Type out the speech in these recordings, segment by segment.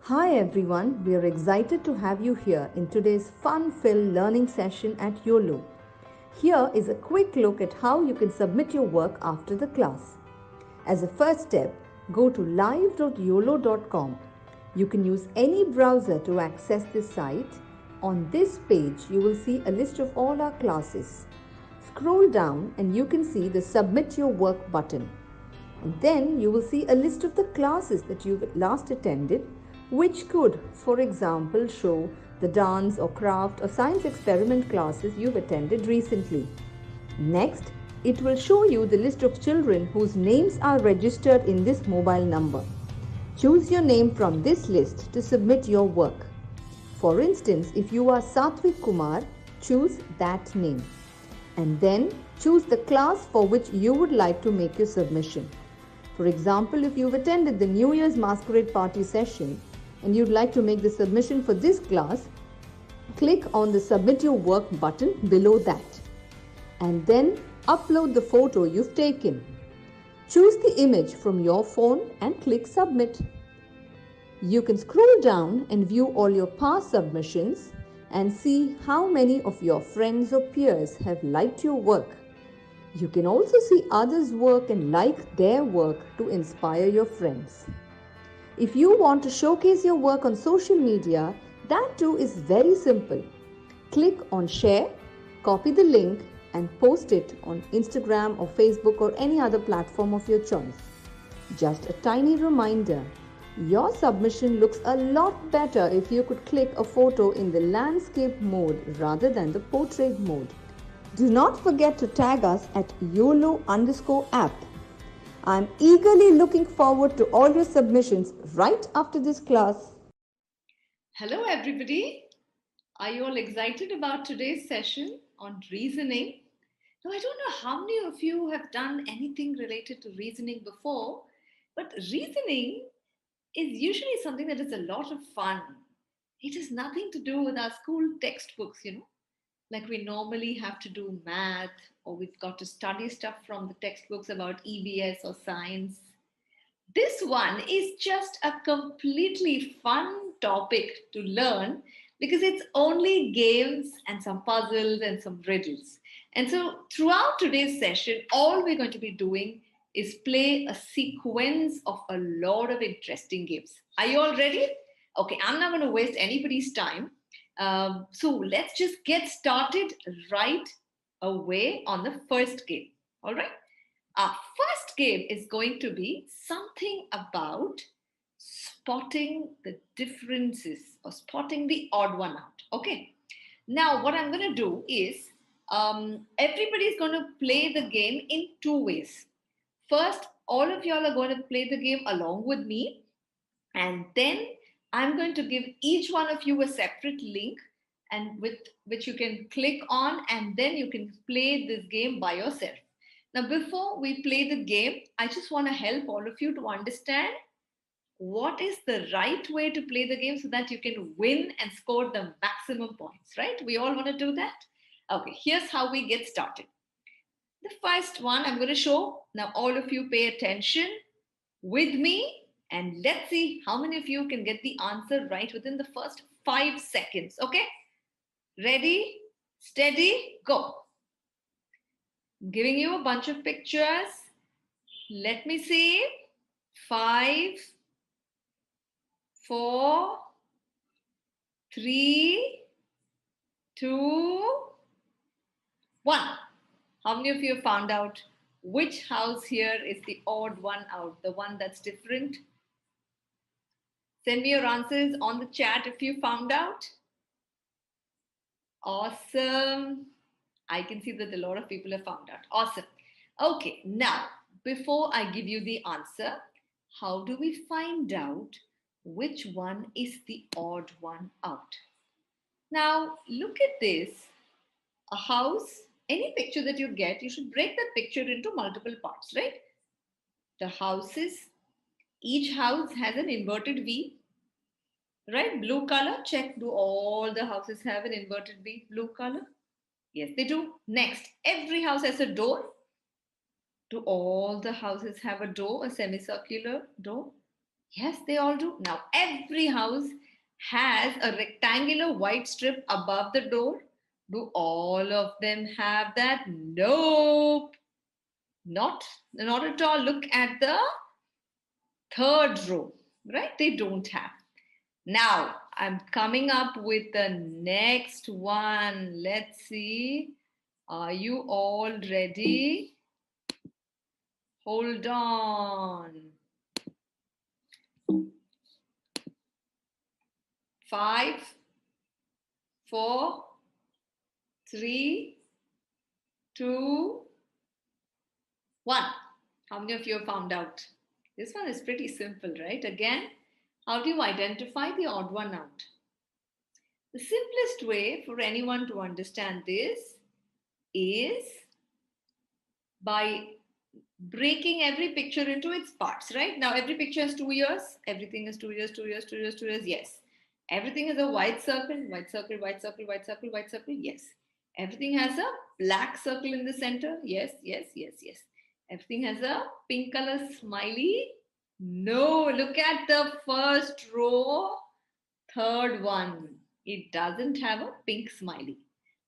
Hi everyone, we are excited to have you here in today's fun-filled learning session at YOLO. Here is a quick look at how you can submit your work after the class. As a first step, go to live.yolo.com. You can use any browser to access this site. On this page, you will see a list of all our classes. Scroll down and you can see the Submit Your Work button. And then you will see a list of the classes that you've last attended, which could, for example, show the dance or craft or science experiment classes you've attended recently. Next, it will show you the list of children whose names are registered in this mobile number. Choose your name from this list to submit your work. For instance, if you are Satvik Kumar, choose that name. And then choose the class for which you would like to make your submission. For example, if you've attended the New Year's Masquerade Party session and you'd like to make the submission for this class, click on the Submit Your Work button below that. And then upload the photo you've taken. Choose the image from your phone and click Submit. You can scroll down and view all your past submissions and see how many of your friends or peers have liked your work. You can also see others' work and like their work to inspire your friends. If you want to showcase your work on social media, that too is very simple. Click on Share, copy the link and post it on Instagram or Facebook or any other platform of your choice. Just a tiny reminder, your submission looks a lot better if you could click a photo in the landscape mode rather than the portrait mode. Do not forget to tag us at YOLO_app. I'm eagerly looking forward to all your submissions right after this class. Hello, everybody. Are you all excited about today's session on reasoning? Now, I don't know how many of you have done anything related to reasoning before, but reasoning is usually something that is a lot of fun. It has nothing to do with our school textbooks. Like we normally have to do math or we've got to study stuff from the textbooks about EVS or science. This one is just a completely fun topic to learn because it's only games and some puzzles and some riddles. And so, throughout today's session, all we're going to be doing is play a sequence of a lot of interesting games. Are you all ready? Okay, I'm not going to waste anybody's time. So, let's just get started right away on the first game. All right. Our first game is going to be something about spotting the differences or spotting the odd one out. Okay. Now, what I'm going to do is everybody's going to play the game in two ways. First, all of y'all are going to play the game along with me, and then I'm going to give each one of you a separate link and with which you can click on, and then you can play this game by yourself. Now, before we play the game, I just want to help all of you to understand what is the right way to play the game so that you can win and score the maximum points, right? We all want to do that? Okay, here's how we get started. The first one I'm going to show. Now, all of you pay attention with me and let's see how many of you can get the answer right within the first 5 seconds. Okay? Ready, steady, go. Giving you a bunch of pictures. Let me see. 5, 4, 3, 2, 1. How many of you have found out which house here is the odd one out, the one that's different? Send me your answers on the chat if you found out. Awesome. I can see that a lot of people have found out. Awesome. Okay, now, before I give you the answer, how do we find out which one is the odd one out? Now, look at this. A house, any picture that you get, you should break that picture into multiple parts, right? The houses, each house has an inverted V, right? Blue color, check. Do all the houses have an inverted V, blue color? Yes, they do. Next, every house has a door. Do all the houses have a door, a semicircular door? Yes, they all do. Now, every house has a rectangular white strip above the door. Do all of them have that? Nope, not at all. Look at the third row, right? They don't have. Now, I'm coming up with the next one. Let's see. Are you all ready? Hold on. 5, 4, 3, 2, 1. How many of you have found out? This one is pretty simple, right? Again, how do you identify the odd one out? The simplest way for anyone to understand this is by breaking every picture into its parts, right? Now, every picture has 2 ears. Everything is 2 ears, 2 ears, 2 ears, 2 ears. Yes. Everything is a white circle, white circle, white circle, white circle, white circle. Yes. Everything has a black circle in the center. Yes, yes, yes, yes. Everything has a pink color smiley. No, look at the first row, third one. It doesn't have a pink smiley.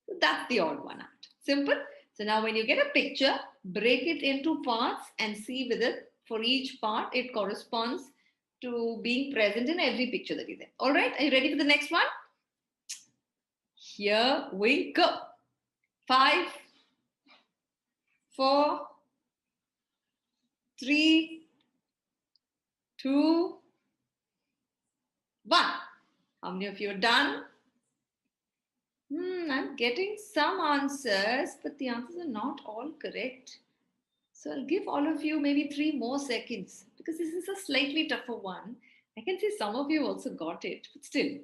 So that's the odd one out. Simple. So now when you get a picture, break it into parts and see whether for each part it corresponds to being present in every picture that is there. All right, are you ready for the next one? Here we go. 5, 4, 3, 2, 1. How many of you are done? I'm getting some answers, but the answers are not all correct. So I'll give all of you maybe 3 more seconds because this is a slightly tougher one. I can see some of you also got it, but still,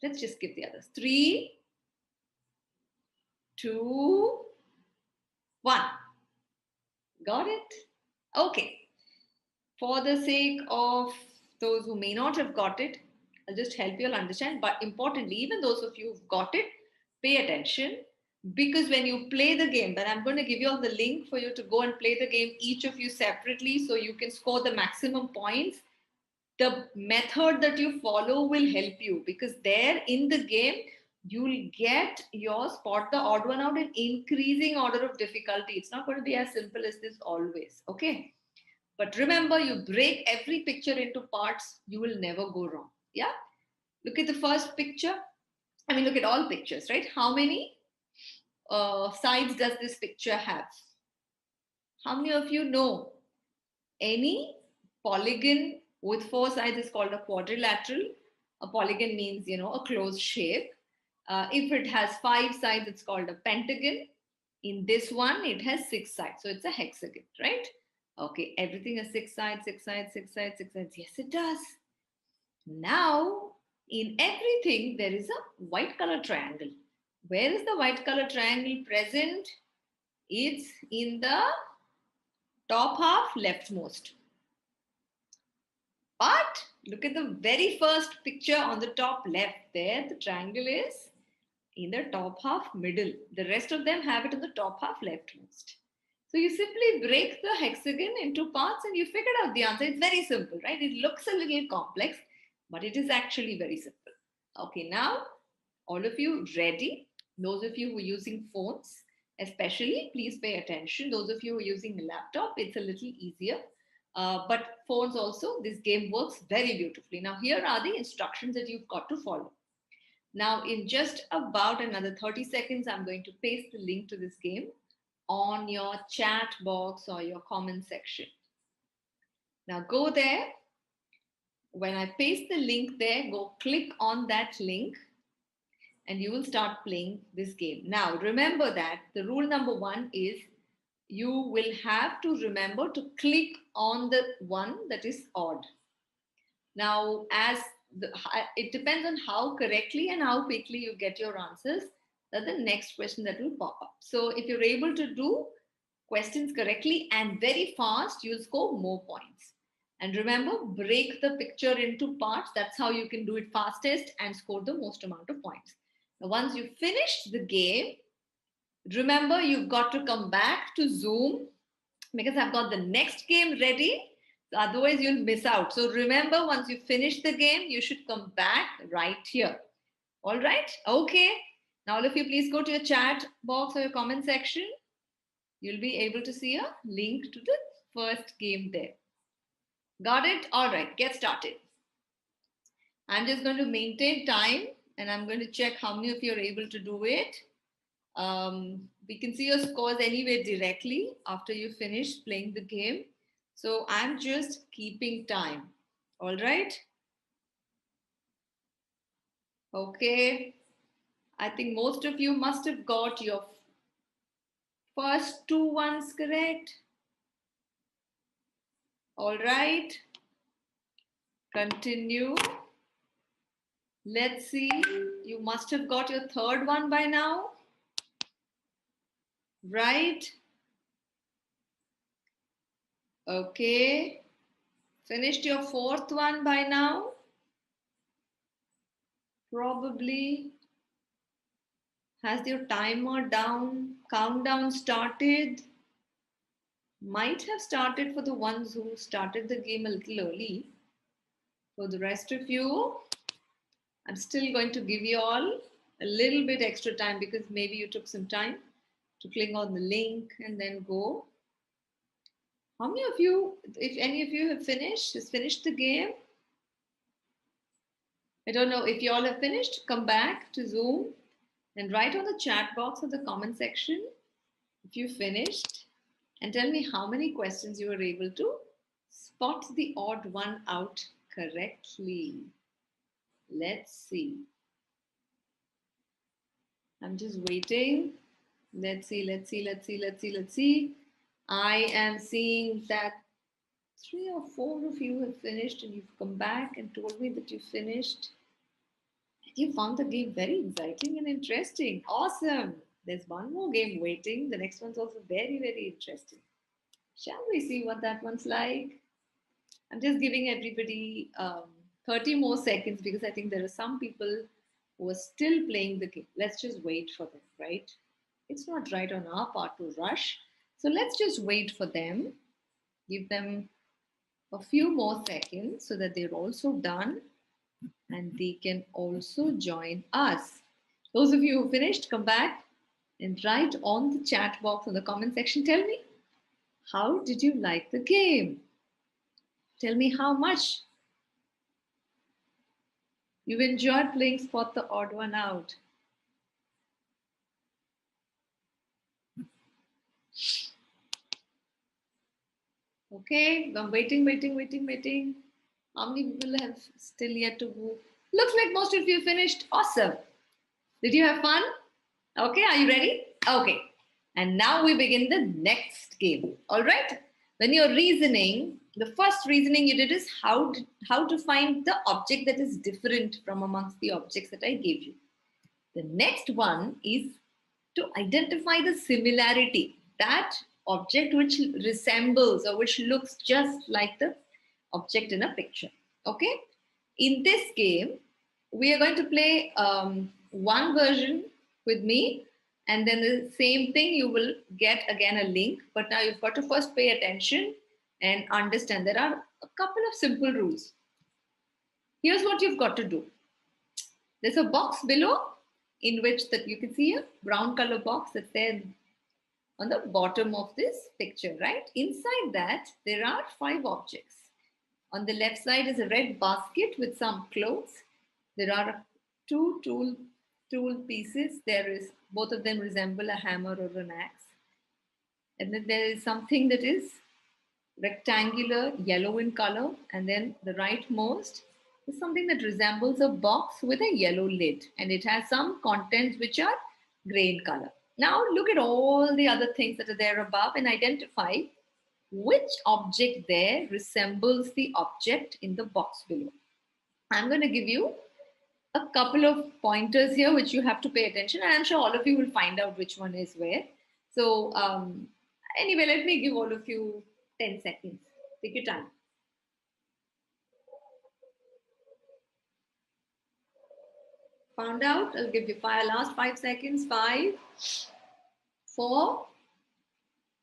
let's just give the others. 3, 2, 1. Got it? Okay. For the sake of those who may not have got it, I'll just help you all understand. But importantly, even those of you who've got it, pay attention because when you play the game, then I'm going to give you all the link for you to go and play the game, each of you separately, so you can score the maximum points. The method that you follow will help you because there in the game, you'll get your spot the odd one out in increasing order of difficulty. It's not going to be as simple as this always. Okay. But remember, you break every picture into parts, you will never go wrong. Yeah? Look at the first picture. I mean, look at all pictures, right? How many sides does this picture have? How many of you know any polygon with 4 sides is called a quadrilateral? A polygon means, a closed shape. If it has 5 sides, it's called a pentagon. In this one, it has 6 sides. So it's a hexagon, right? Okay, everything has 6 sides, 6 sides, 6 sides, 6 sides. Yes, it does. Now, in everything, there is a white color triangle. Where is the white color triangle present? It's in the top half leftmost. But look at the very first picture on the top left. There, the triangle is in the top half middle. The rest of them have it on the top half leftmost. So you simply break the hexagon into parts and you figured out the answer. It's very simple, right? It looks a little complex, but it is actually very simple. Okay, now all of you ready? Those of you who are using phones, especially, please pay attention. Those of you who are using a laptop, it's a little easier. But phones also, this game works very beautifully. Now, here are the instructions that you've got to follow. Now, in just about another 30 seconds, I'm going to paste the link to this game on your chat box or your comment section. Now, go there. When I paste the link there, go click on that link and you will start playing this game. Now, remember that the rule number 1 is you will have to remember to click on the one that is odd. Now, it depends on how correctly and how quickly you get your answers, that's the next question that will pop up. So if you're able to do questions correctly and very fast, you'll score more points. And remember, break the picture into parts. That's how you can do it fastest and score the most amount of points. Now, once you've finished the game, remember you've got to come back to Zoom because I've got the next game ready. Otherwise, you'll miss out. So remember, once you finish the game, you should come back right here. All right? Okay. Now, all of you, please go to your chat box or your comment section. You'll be able to see a link to the first game there. Got it? All right, get started. I'm just going to maintain time and I'm going to check how many of you are able to do it. We can see your scores anyway directly after you finish playing the game. So I'm just keeping time. All right? Okay. I think most of you must have got your first two ones correct. All right. Continue. Let's see. You must have got your third one by now. Right? Okay. Finished your fourth one by now? Probably. Has your timer down, countdown started? Might have started for the ones who started the game a little early. For the rest of you, I'm still going to give you all a little bit extra time because maybe you took some time to click on the link and then go. How many of you, if any of you have finished the game? I don't know if you all have finished. Come back to Zoom and write on the chat box or the comment section if you finished and tell me how many questions you were able to spot the odd one out correctly. Let's see. I'm just waiting. Let's see. I am seeing that 3 or 4 of you have finished and you've come back and told me that you finished. You found the game very exciting and interesting. Awesome. There's one more game waiting. The next one's also very, very interesting. Shall we see what that one's like? I'm just giving everybody 30 more seconds because I think there are some people who are still playing the game. Let's just wait for them, right? It's not right on our part to rush. So let's just wait for them. Give them a few more seconds so that they're also done and they can also join us. Those of you who finished, come back and write on the chat box or the comment section. Tell me, how did you like the game? Tell me how much you've enjoyed playing Spot the Odd One Out. Okay, I'm waiting. How many people have still yet to go? Looks like most of you finished. Awesome. Did you have fun? Okay, are you ready? Okay. And now we begin the next game. All right. When you're reasoning, the first reasoning you did is how to find the object that is different from amongst the objects that I gave you. The next one is to identify the similarity, that object which resembles or which looks just like the object in a picture. Okay. In this game, we are going to play one version with me, and then the same thing you will get again a link. But now you've got to first pay attention and understand there are a couple of simple rules. Here's what you've got to do. There's a box below in which that you can see a brown color box that's there on the bottom of this picture, right? Inside that, there are 5 objects. On the left side is a red basket with some clothes. There are 2 tool pieces. Both of them resemble a hammer or an axe. And then there is something that is rectangular, yellow in color. And then the rightmost is something that resembles a box with a yellow lid. And it has some contents which are gray in color. Now look at all the other things that are there above and identify which object there resembles the object in the box below. I'm going to give you a couple of pointers here which you have to pay attention, and I'm sure all of you will find out which one is where. So anyway, let me give all of you 10 seconds. Take your time. Found out? I'll give you last 5 seconds. 5, 4,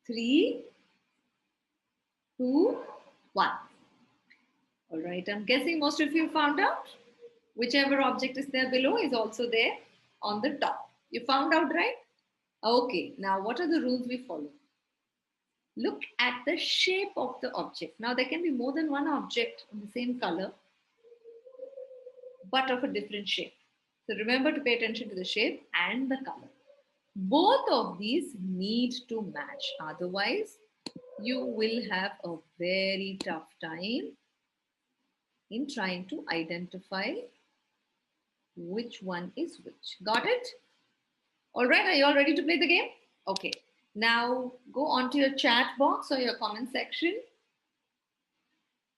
3, 2, 1. All right, I'm guessing most of you found out. Whichever object is there below is also there on the top. You found out, right? Okay, now what are the rules we follow? Look at the shape of the object. Now, there can be more than one object of the same color, but of a different shape. So, remember to pay attention to the shape and the color. Both of these need to match, otherwise, you will have a very tough time in trying to identify which one is which. Got it? All right, are you all ready to play the game? Okay, now go onto your chat box or your comment section.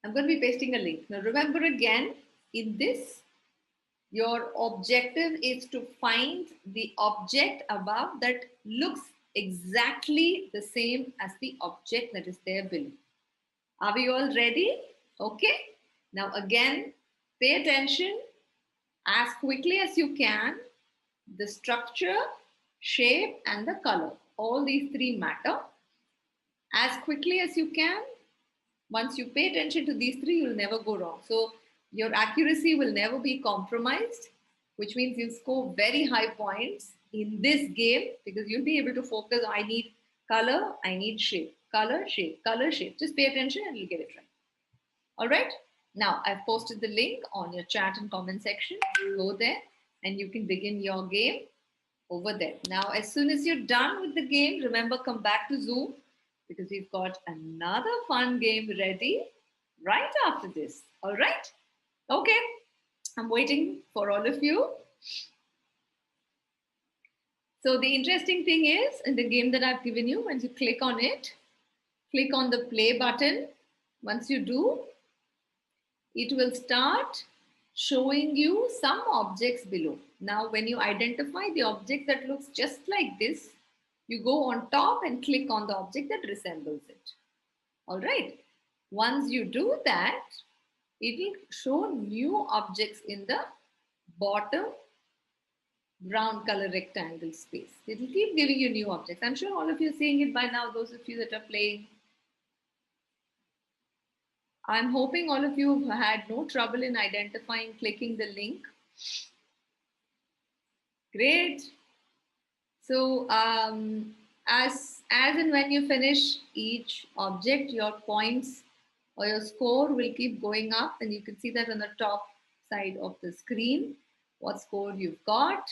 I'm going to be pasting a link. Now, remember again, in this, your objective is to find the object above that looks exactly the same as the object that is there below. Are we all ready? Okay. Now, again, pay attention as quickly as you can. The structure, shape, and the color. All these three matter. As quickly as you can. Once you pay attention to these three, you'll never go wrong. So your accuracy will never be compromised, which means you'll score very high points in this game because you'll be able to focus. I need color, I need shape, color, shape, color, shape. Just pay attention and you'll get it right. All right. Now I've posted the link on your chat and comment section. Go there and you can begin your game over there. Now, as soon as you're done with the game, remember, come back to Zoom because we've got another fun game ready right after this. All right? Okay. I'm waiting for all of you. So the interesting thing is, in the game that I've given you, once you click on it, click on the play button. Once you do, it will start showing you some objects below. Now, when you identify the object that looks just like this, you go on top and click on the object that resembles it. All right. Once you do that, it will show new objects in the bottom brown color rectangle space. It will keep giving you new objects. I'm sure all of you are seeing it by now, those of you that are playing. I'm hoping all of you have had no trouble in identifying, clicking the link. Great. So as and when you finish each object, your points or your score will keep going up, and you can see that on the top side of the screen, what score you've got.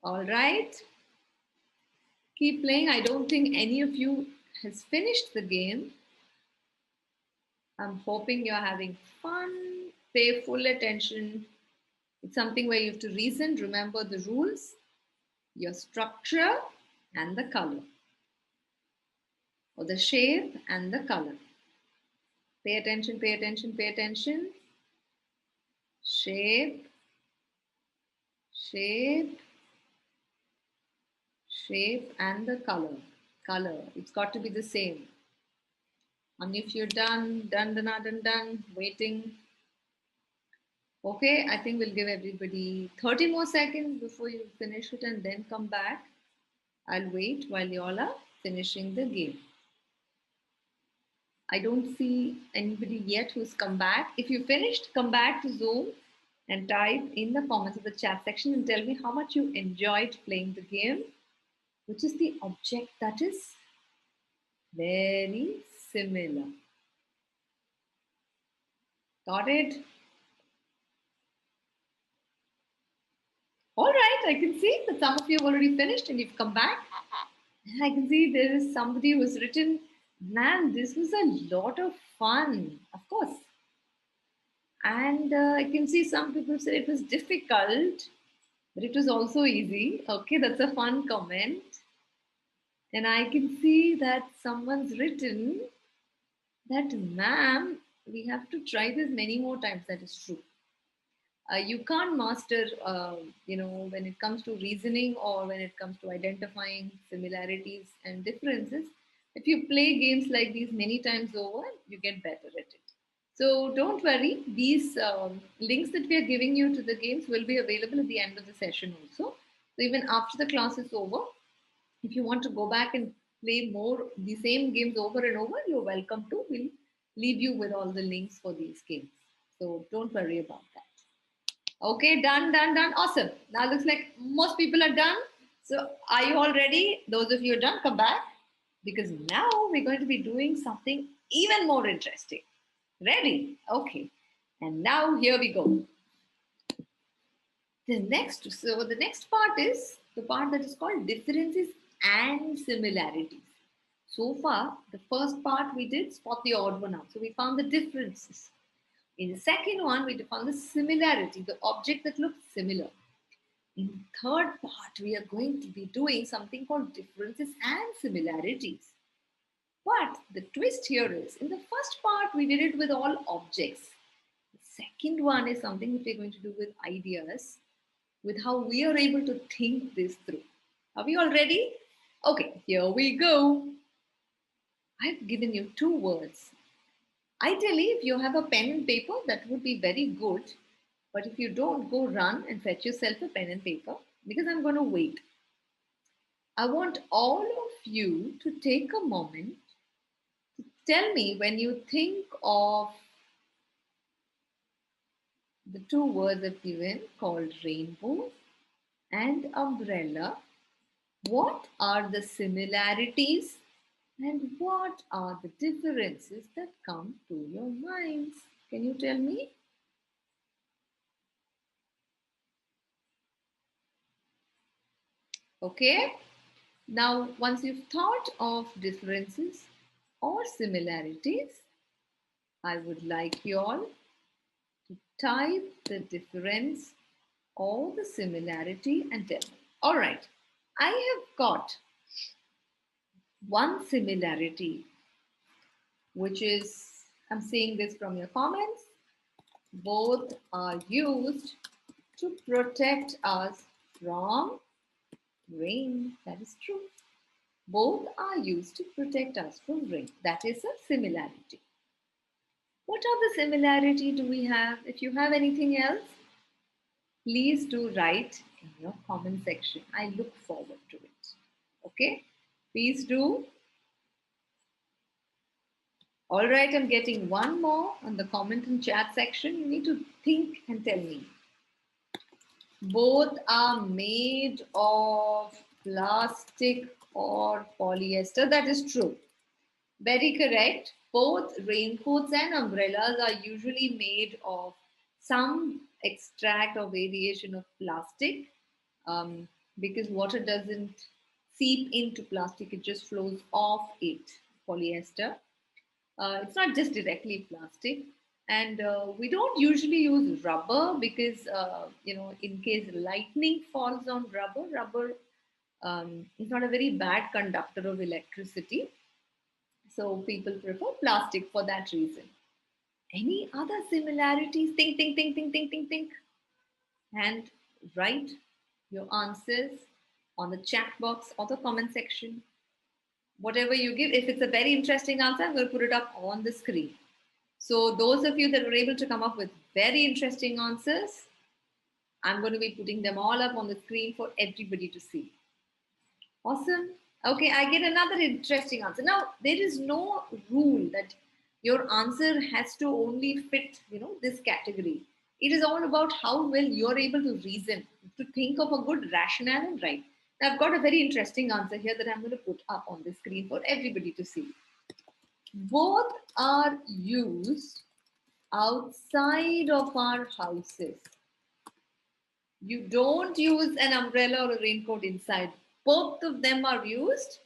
All right. Keep playing. I don't think any of you has finished the game. I'm hoping you're having fun. Pay full attention. It's something where you have to reason, remember the rules, your structure, and the color, or the shape and the color. Pay attention, pay attention, pay attention. Shape, shape, shape, and the color. Color. It's got to be the same. And if you're done, done, waiting. Okay, I think we'll give everybody 30 more seconds before you finish it and then come back. I'll wait while you all are finishing the game. I don't see anybody yet who's come back. If you finished, come back to Zoom and type in the comments of the chat section and tell me how much you enjoyed playing the game, which is the object that is very similar. Got it? All right, I can see that some of you have already finished and you've come back. And I can see there is somebody who's written, man, this was a lot of fun, of course. And I can see some people say it was difficult, but it was also easy. Okay, that's a fun comment. And I can see that someone's written that, ma'am, we have to try this many more times. That is true. You can't master, when it comes to reasoning or when it comes to identifying similarities and differences. If you play games like these many times over, you get better at it. So don't worry, these links that we are giving you to the games will be available at the end of the session also. So even after the class is over, if you want to go back and play more, the same games over and over, you're welcome to. We'll leave you with all the links for these games. So don't worry about that. Okay, done, done, done. Awesome. Now looks like most people are done. So are you all ready? Those of you who are done, come back. Because now we're going to be doing something even more interesting. Ready? Okay. And now here we go. The next part is the part that is called differences and similarities. So far, the first part we did spot the odd one out. So we found the differences. In the second one, we found the similarity, the object that looks similar. In the third part, we are going to be doing something called differences and similarities. But the twist here is, in the first part, we did it with all objects. The second one is something that we're going to do with ideas, with how we are able to think this through. Are we all ready? Okay, here we go. I've given you two words. Ideally, if you have a pen and paper, that would be very good. But if you don't, go run and fetch yourself a pen and paper because I'm going to wait. I want all of you to take a moment to tell me when you think of the two words I've given called rainbow and umbrella. What are the similarities and what are the differences that come to your minds? Can you tell me? Okay. Now, once you've thought of differences or similarities, I would like you all to type the difference or the similarity and tell me. All right. I have got one similarity, which is, I'm seeing this from your comments, both are used to protect us from rain. That is true. Both are used to protect us from rain. That is a similarity. What other similarity do we have? If you have anything else, please do write in your comment section. I look forward to it. Okay? Please do. All right, I'm getting one more on the comment and chat section. You need to think and tell me. Both are made of plastic or polyester. That is true. Very correct. Both raincoats and umbrellas are usually made of some extract or variation of plastic because water doesn't seep into plastic, it just flows off it, polyester. It's not just directly plastic. And we don't usually use rubber because, in case lightning falls on rubber, rubber is not a very bad conductor of electricity. So people prefer plastic for that reason. Any other similarities? Think, think, think, think, think, think, think. And write your answers on the chat box or the comment section. Whatever you give, if it's a very interesting answer, I'm going to put it up on the screen. So those of you that were able to come up with very interesting answers, I'm going to be putting them all up on the screen for everybody to see. Awesome. Okay, I get another interesting answer. Now, there is no rule that your answer has to only fit, this category. It is all about how well you're able to reason, to think of a good rationale and write. Now, I've got a very interesting answer here that I'm going to put up on the screen for everybody to see. Both are used outside of our houses. You don't use an umbrella or a raincoat inside. Both of them are used.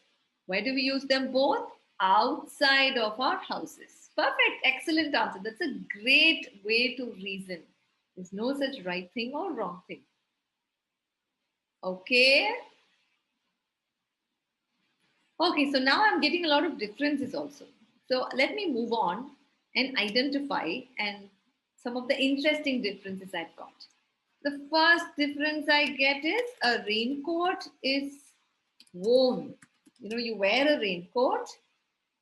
Where do we use them both? Outside of our houses. Perfect. Excellent answer. That's a great way to reason. There's no such right thing or wrong thing. Okay. Okay, so now I'm getting a lot of differences also. So let me move on and identify and some of the interesting differences I've got. The first difference I get is a raincoat is worn. You wear a raincoat.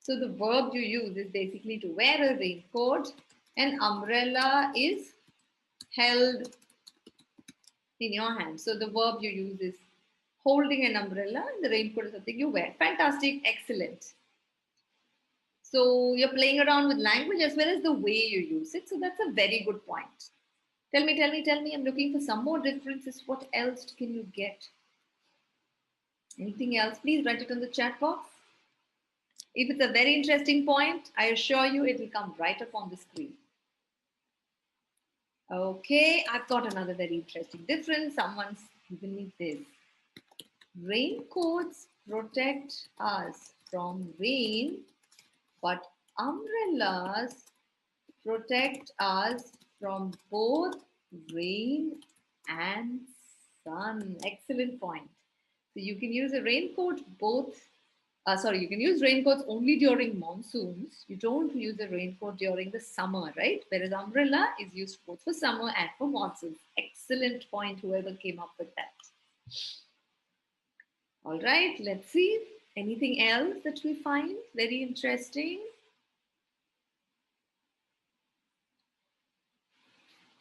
So the verb you use is basically to wear a raincoat. An umbrella is held in your hand. So the verb you use is holding an umbrella and the raincoat is something you wear. Fantastic. Excellent. So you're playing around with language as well as the way you use it. So that's a very good point. Tell me, tell me, tell me. I'm looking for some more differences. What else can you get? Anything else? Please write it on the chat box. If it's a very interesting point, I assure you it will come right up on the screen. Okay, I've got another very interesting difference. Someone's given me this. Raincoats protect us from rain, but umbrellas protect us from both rain and sun. Excellent point. So you can use a raincoat you can use raincoats only during monsoons. You don't use a raincoat during the summer, right? Whereas umbrella is used both for summer and for monsoons. Excellent point, whoever came up with that. All right, let's see. Anything else that we find very interesting?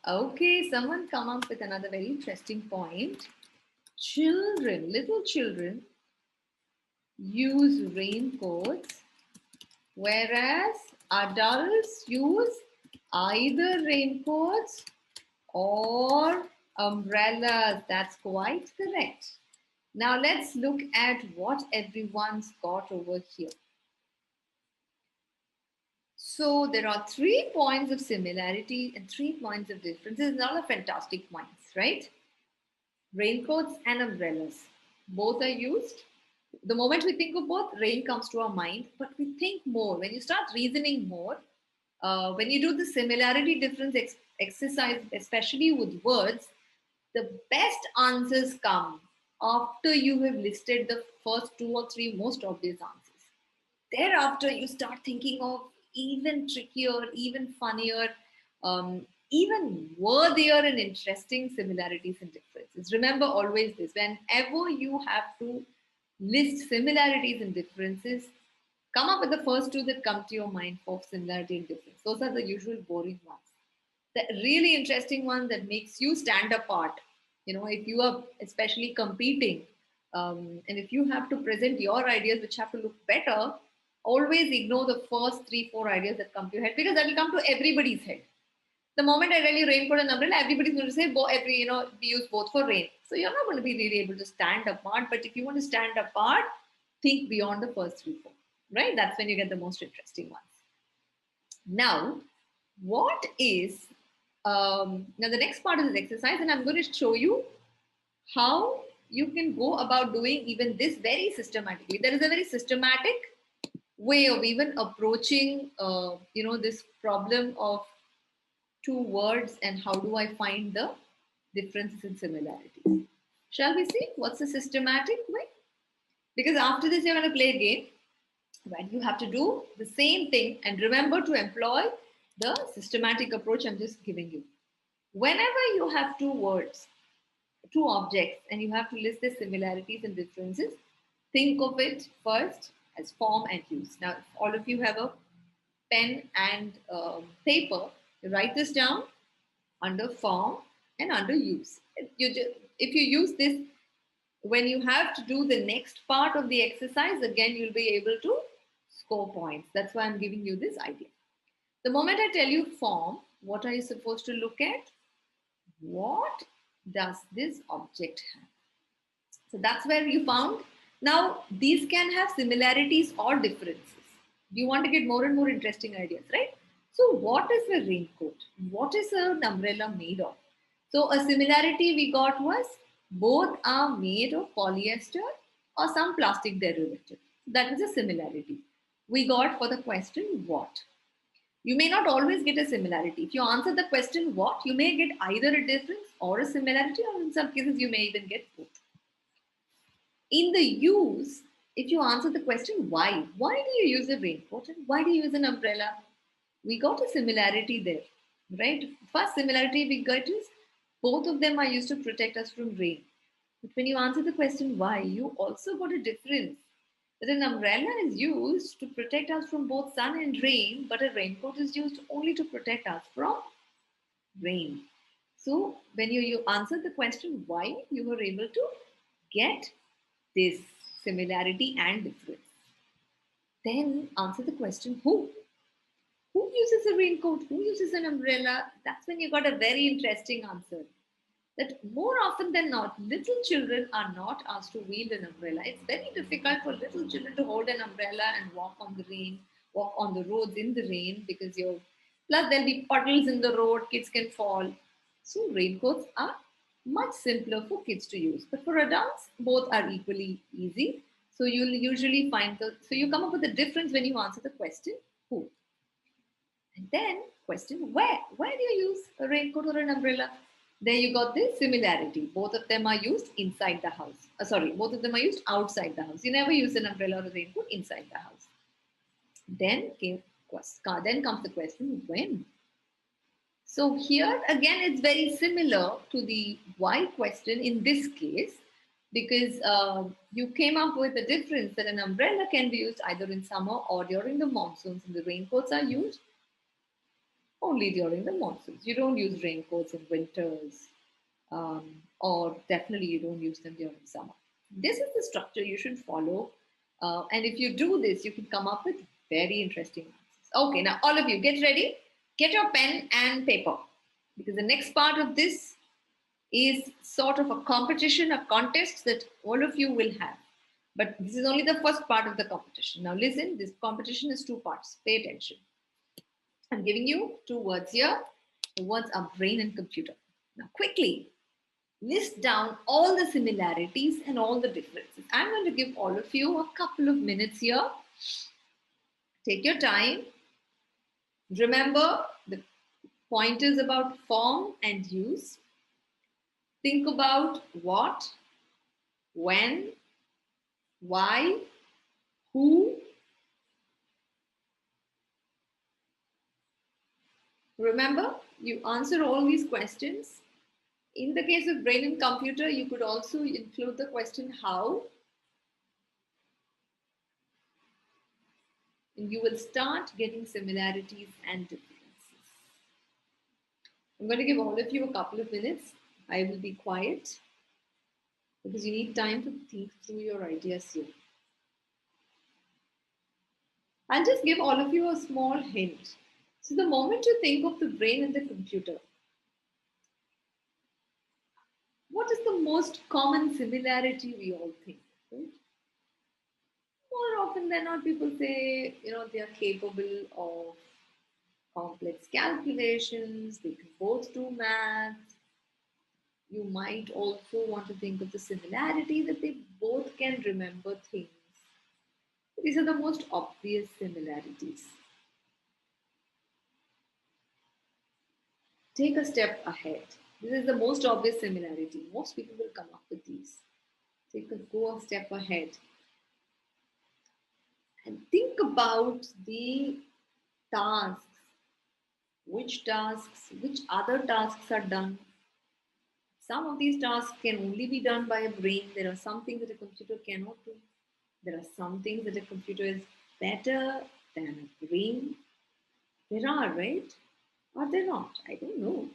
Okay, someone come up with another very interesting point. Children, little children, use raincoats, whereas adults use either raincoats or umbrellas. That's quite correct. Now let's look at what everyone's got over here. So there are 3 points of similarity and 3 points of differences. All are fantastic points, right? Raincoats and umbrellas. Both are used. The moment we think of both, rain comes to our mind, but we think more. When you start reasoning more, when you do the similarity difference exercise, especially with words, the best answers come after you have listed the first 2 or 3 most obvious answers. Thereafter, you start thinking of even trickier, even funnier, even worthier and interesting similarities and differences. Remember always this: whenever you have to list similarities and differences, come up with the first 2 that come to your mind for similarity and difference. Those are the usual boring ones. The really interesting one that makes you stand apart, if you are especially competing, and if you have to present your ideas which have to look better, always ignore the first 3-4 ideas that come to your head, because that will come to everybody's head. The moment I tell you raincoat and umbrella, everybody's going to say, we use both for rain. So you're not going to be really able to stand apart. But if you want to stand apart, think beyond the first 3-4, right? That's when you get the most interesting ones. Now, what is now the next part of this exercise, and I'm going to show you how you can go about doing even this very systematically. There is a very systematic way of even approaching this problem of 2 words and how do I find the differences and similarities. Shall we see what's the systematic way? Because after this you're going to play a game where you have to do the same thing, and remember to employ the systematic approach I'm just giving you. Whenever you have 2 words, 2 objects, and you have to list the similarities and differences, think of it first as form and use. Now, if all of you have a pen and paper, you write this down under form and under use. If you use this, when you have to do the next part of the exercise, again, you'll be able to score points. That's why I'm giving you this idea. The moment I tell you form, what are you supposed to look at? What does this object have? So that's where you found. Now, these can have similarities or differences. You want to get more and more interesting ideas, right? So what is a raincoat? What is an umbrella made of? So a similarity we got was both are made of polyester or some plastic derivative. That is a similarity we got for the question what. You may not always get a similarity. If you answer the question what, you may get either a difference or a similarity, or in some cases you may even get both. In the use, if you answer the question why do you use a raincoat and why do you use an umbrella? We got a similarity there, right? First similarity we got is both of them are used to protect us from rain. But when you answer the question why, you also got a difference. That an umbrella is used to protect us from both sun and rain, but a raincoat is used only to protect us from rain. So when you answer the question why, you were able to get this similarity and difference. Then answer the question, who? Who uses a raincoat? Who uses an umbrella? That's when you got a very interesting answer. That more often than not, little children are not asked to wield an umbrella. It's very difficult for little children to hold an umbrella and walk on the rain, walk on the roads in the rain because you're. Plus, there'll be puddles in the road, kids can fall. So, raincoats are much simpler for kids to use. But for adults, both are equally easy. So, you'll usually find so you come up with a difference when you answer the question, who? And then question where? Where do you use a raincoat or an umbrella? There you got the similarity. Both of them are used inside the house. Sorry, both of them are used outside the house. You never use an umbrella or a raincoat inside the house. Then comes the question when. So here again, it's very similar to the why question in this case because you came up with a difference that an umbrella can be used either in summer or during the monsoons, and the raincoats are used only during the monsoons. You don't use raincoats in winters, or definitely you don't use them during summer. This is the structure you should follow. And if you do this, you can come up with very interesting answers. Okay, now all of you get ready. Get your pen and paper because the next part of this is sort of a competition, a contest that all of you will have. But this is only the first part of the competition. Now listen, this competition is two parts. Pay attention. I'm giving you two words here. The words are brain and computer. Now, quickly list down all the similarities and all the differences. I'm going to give all of you a couple of minutes here. Take your time. Remember the pointers about form and use. Think about what, when, why, who. Remember, you answer all these questions. In the case of brain and computer, you could also include the question how. And you will start getting similarities and differences. I'm going to give all of you a couple of minutes. I will be quiet because you need time to think through your ideas here. I'll just give all of you a small hint. So, the moment you think of the brain and the computer, what is the most common similarity we all think? Right? More often than not, people say, they are capable of complex calculations, they can both do math. You might also want to think of the similarity that they both can remember things. These are the most obvious similarities. Take a step ahead. This is the most obvious similarity. Most people will come up with these. Go a step ahead. And think about the tasks. Which other tasks are done? Some of these tasks can only be done by a brain. There are some things that a computer cannot do. There are some things that a computer is better than a brain. There are, right? Are there not? I don't know.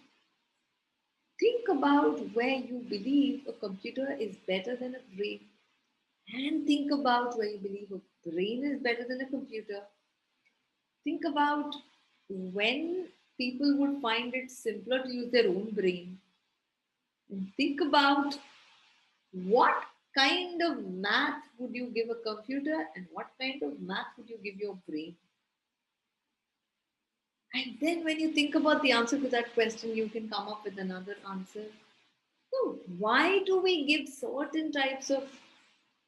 Think about where you believe a computer is better than a brain. And think about where you believe a brain is better than a computer. Think about when people would find it simpler to use their own brain. And think about what kind of math would you give a computer and what kind of math would you give your brain? And then when you think about the answer to that question, you can come up with another answer. So, why do we give certain types of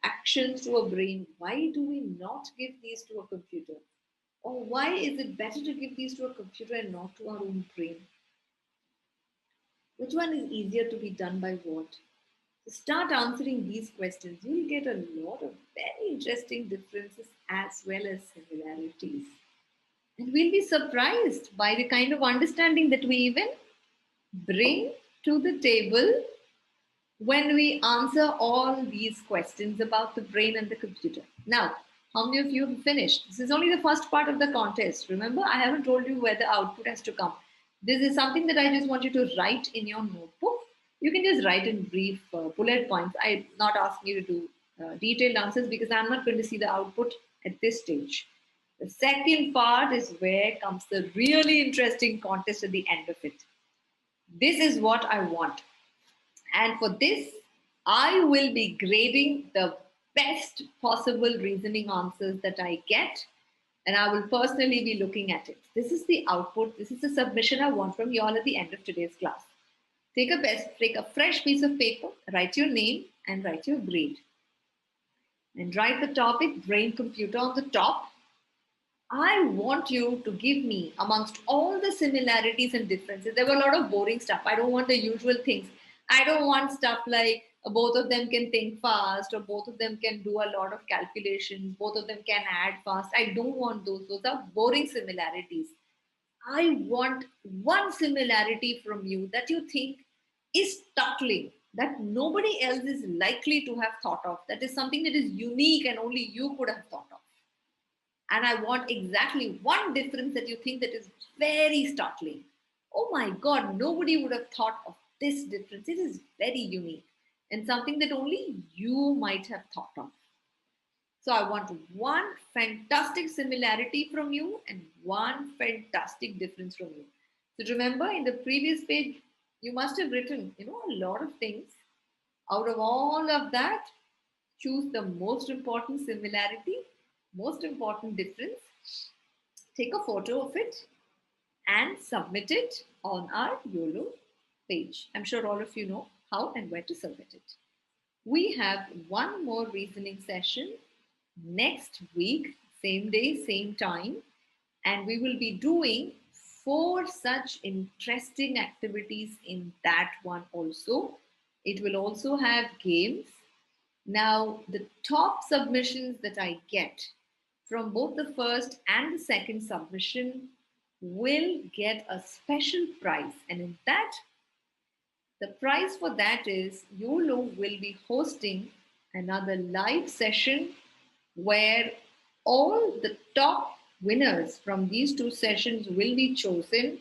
actions to a brain? Why do we not give these to a computer? Or why is it better to give these to a computer and not to our own brain? Which one is easier to be done by what? To start answering these questions, you'll get a lot of very interesting differences as well as similarities. And we'll be surprised by the kind of understanding that we even bring to the table when we answer all these questions about the brain and the computer. Now, how many of you have finished? This is only the first part of the contest. Remember, I haven't told you where the output has to come. This is something that I just want you to write in your notebook. You can just write in brief bullet points. I'm not asking you to do detailed answers because I'm not going to see the output at this stage. The second part is where comes the really interesting contest at the end of it. This is what I want. And for this, I will be grading the best possible reasoning answers that I get, and I will personally be looking at it. This is the output. This is the submission I want from you all at the end of today's class. Take a fresh piece of paper, write your name, and write your grade. And write the topic, brain computer, on the top. I want you to give me, amongst all the similarities and differences, there were a lot of boring stuff. I don't want the usual things. I don't want stuff like both of them can think fast, or both of them can do a lot of calculations, both of them can add fast. I don't want those. Those are boring similarities. I want one similarity from you that you think is startling, that nobody else is likely to have thought of, that is something that is unique and only you could have thought of. And I want exactly one difference that you think that is very startling. Oh my God, nobody would have thought of this difference. It is very unique and something that only you might have thought of. So I want one fantastic similarity from you and one fantastic difference from you. So remember, in the previous page, you must have written, a lot of things. Out of all of that, choose the most important similarity, most important difference, take a photo of it and submit it on our YOLO page. I'm sure all of you know how and where to submit it. We have one more reasoning session next week, same day, same time, and we will be doing 4 such interesting activities in that one also. It will also have games. Now, the top submissions that I get from both the first and the second submission will get a special prize. And in that, the prize for that is YOLO will be hosting another live session where all the top winners from these 2 sessions will be chosen.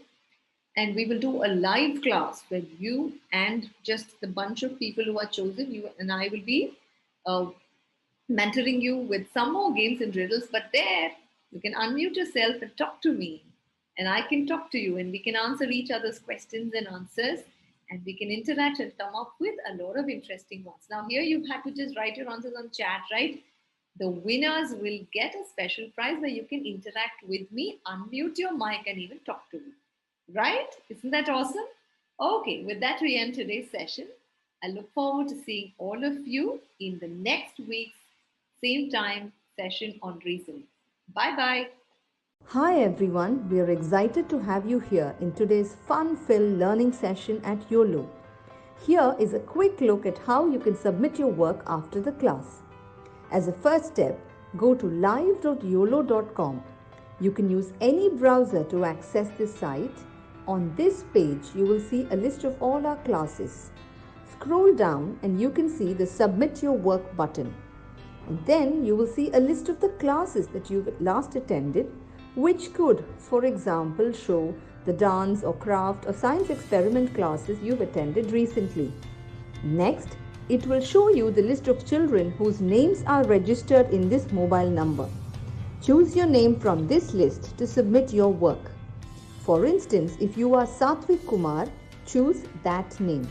And we will do a live class with you and just the bunch of people who are chosen. You and I will be mentoring you with some more games and riddles, but there you can unmute yourself and talk to me, and I can talk to you, and we can answer each other's questions and answers, and we can interact and come up with a lot of interesting ones. Now, here you have to just write your answers on chat, right? The winners will get a special prize where you can interact with me, unmute your mic, and even talk to me, right? Isn't that awesome? Okay, with that, we end today's session. I look forward to seeing all of you in the next week's same time session on reasoning. Bye-bye. Hi everyone, we are excited to have you here in today's fun-filled learning session at YOLO. Here is a quick look at how you can submit your work after the class. As a first step, go to live.yolo.com. You can use any browser to access this site. On this page, you will see a list of all our classes. Scroll down and you can see the Submit Your Work button. And then you will see a list of the classes that you've last attended, which could, for example, show the dance or craft or science experiment classes you've attended recently. Next, it will show you the list of children whose names are registered in this mobile number. Choose your name from this list to submit your work. For instance, if you are Satvik Kumar, choose that name.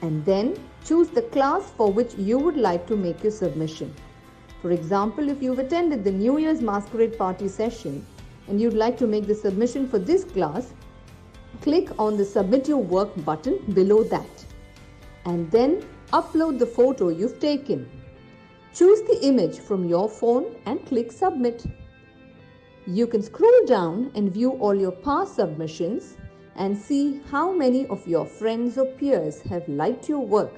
And then choose the class for which you would like to make your submission. For example, if you've attended the New Year's Masquerade Party session and you'd like to make the submission for this class, click on the Submit Your Work button below that. And then upload the photo you've taken. Choose the image from your phone and click Submit. You can scroll down and view all your past submissions and see how many of your friends or peers have liked your work.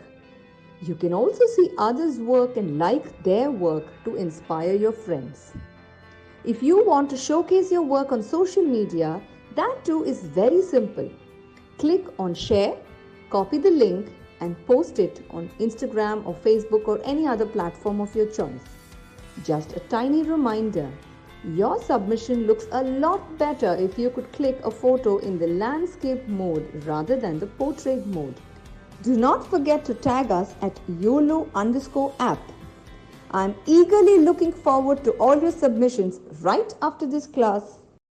You can also see others' work and like their work to inspire your friends. If you want to showcase your work on social media, that too is very simple. Click on Share, copy the link and post it on Instagram or Facebook or any other platform of your choice. Just a tiny reminder, your submission looks a lot better if you could click a photo in the landscape mode rather than the portrait mode. Do not forget to tag us at YOLO_app. I'm eagerly looking forward to all your submissions right after this class.